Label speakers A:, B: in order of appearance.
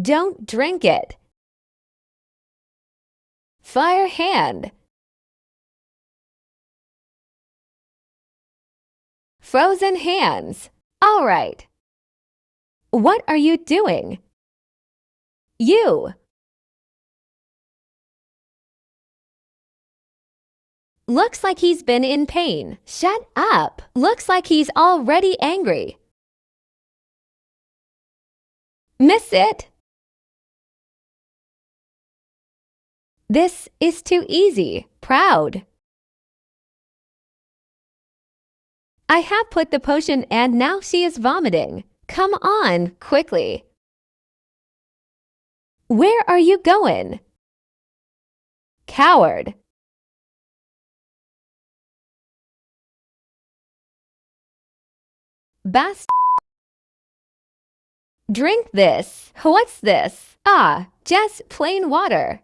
A: Don't drink it. Fire hand. Frozen hands. All right. What are you doing? You. Looks like he's been in pain. Shut up. Looks like he's already angry. Miss it. This is too easy. Proud. I have put the potion and now she is vomiting. Come on, quickly. Where are you going? Coward. Bast. Drink this. What's this? Ah, just plain water.